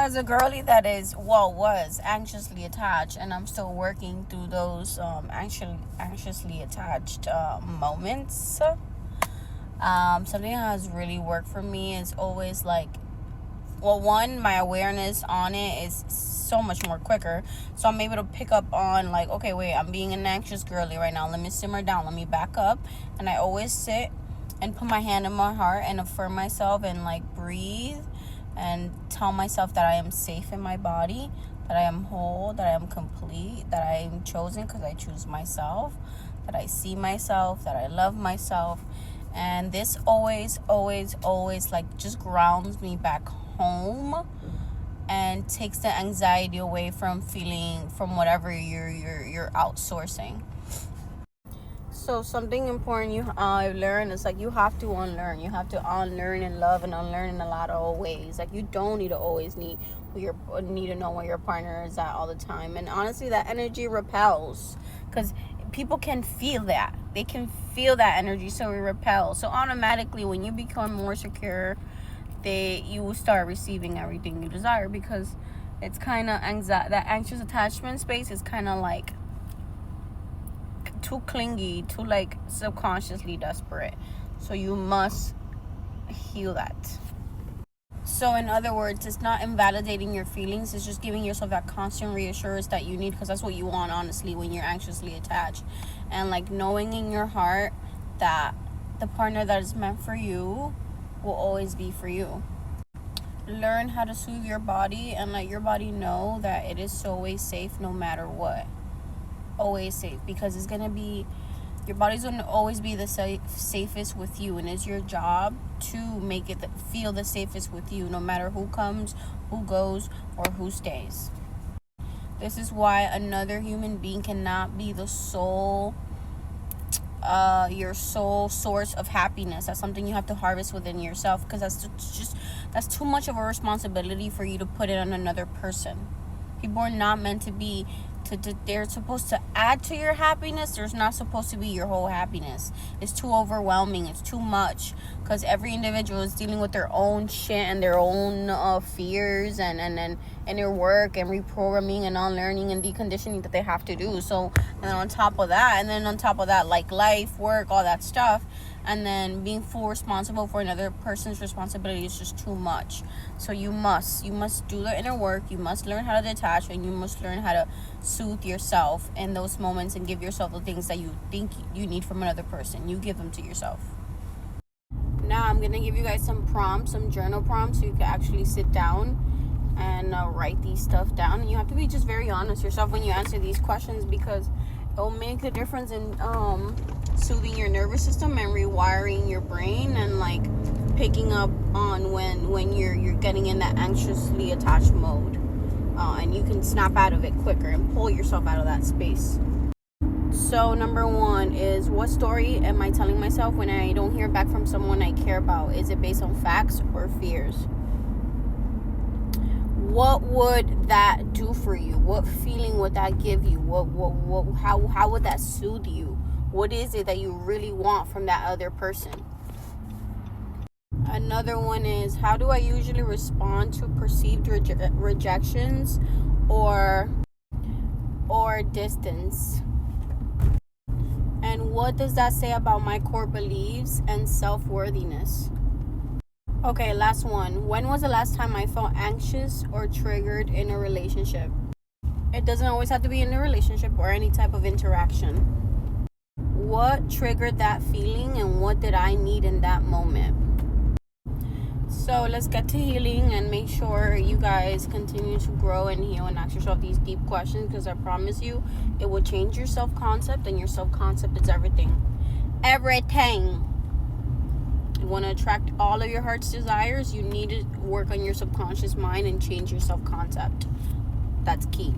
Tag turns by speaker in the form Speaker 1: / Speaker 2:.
Speaker 1: as a girly that was anxiously attached, and I'm still working through those anxiously attached moments. Something that has really worked for me is always like, well, one, my awareness on it is so much more quicker. So I'm able to pick up on like, okay, wait, I'm being an anxious girly right now. Let me simmer down. Let me back up. And I always sit and put my hand on my heart and affirm myself and like breathe and tell myself that I am safe in my body, that I am whole, that I am complete, that I am chosen because I choose myself, that I see myself, that I love myself. And this always like just grounds me back home and takes the anxiety away from feeling from whatever you're outsourcing. So something important I've learned is like you have to unlearn. You have to unlearn and love and unlearn in a lot of ways. Like you don't need to always need to know where your partner is at all the time. And honestly, that energy repels because people can feel that. They can feel that energy, so it repels. So automatically, when you become more secure, you will start receiving everything you desire because it's kind of that anxious attachment space is kind of like too clingy, too like subconsciously desperate. So you must heal that. So in other words, it's not invalidating your feelings, it's just giving yourself that constant reassurance that you need, because that's what you want honestly when you're anxiously attached. And like knowing in your heart that the partner that is meant for you will always be for you. Learn how to soothe your body and let your body know that it is always safe no matter what. Always safe, because it's gonna be, your body's gonna always be the safest with you, and it's your job to make it feel the safest with you, no matter who comes, who goes, or who stays. This is why another human being cannot be the sole your sole source of happiness. That's something you have to harvest within yourself, because that's too much of a responsibility for you to put it on another person. People are not meant to be they're supposed to add to your happiness. There's not supposed to be your whole happiness. It's too overwhelming. It's too much, because every individual is dealing with their own shit and their own fears and their work and reprogramming and unlearning and deconditioning that they have to do. So and then on top of that, like life, work, all that stuff, and then being full responsible for another person's responsibility is just too much. So you must do the inner work. You must learn how to detach, and you must learn how to soothe yourself in those moments and give yourself the things that you think you need from another person. You give them to yourself. Now I'm gonna give you guys some journal prompts, so you can actually sit down and write these stuff down. And you have to be just very honest yourself when you answer these questions, because it'll make a difference in soothing your nervous system and rewiring your brain, and like picking up on when you're getting in that anxiously attached mode, and you can snap out of it quicker and pull yourself out of that space. So number one is, what story am I telling myself when I don't hear back from someone I care about? Is it based on facts or fears? What would that do for you? What feeling would that give you? How would that soothe you? What is it that you really want from that other person? Another one is, how do I usually respond to perceived rejections or distance? And what does that say about my core beliefs and self-worthiness? Okay, last one. When was the last time I felt anxious or triggered in a relationship? It doesn't always have to be in a relationship or any type of interaction. What triggered that feeling, and what did I need in that moment? So let's get to healing, and make sure you guys continue to grow and heal and ask yourself these deep questions, because I promise you it will change your self-concept, and your self-concept is everything. You want to attract all of your heart's desires, you need to work on your subconscious mind and change your self-concept. That's key.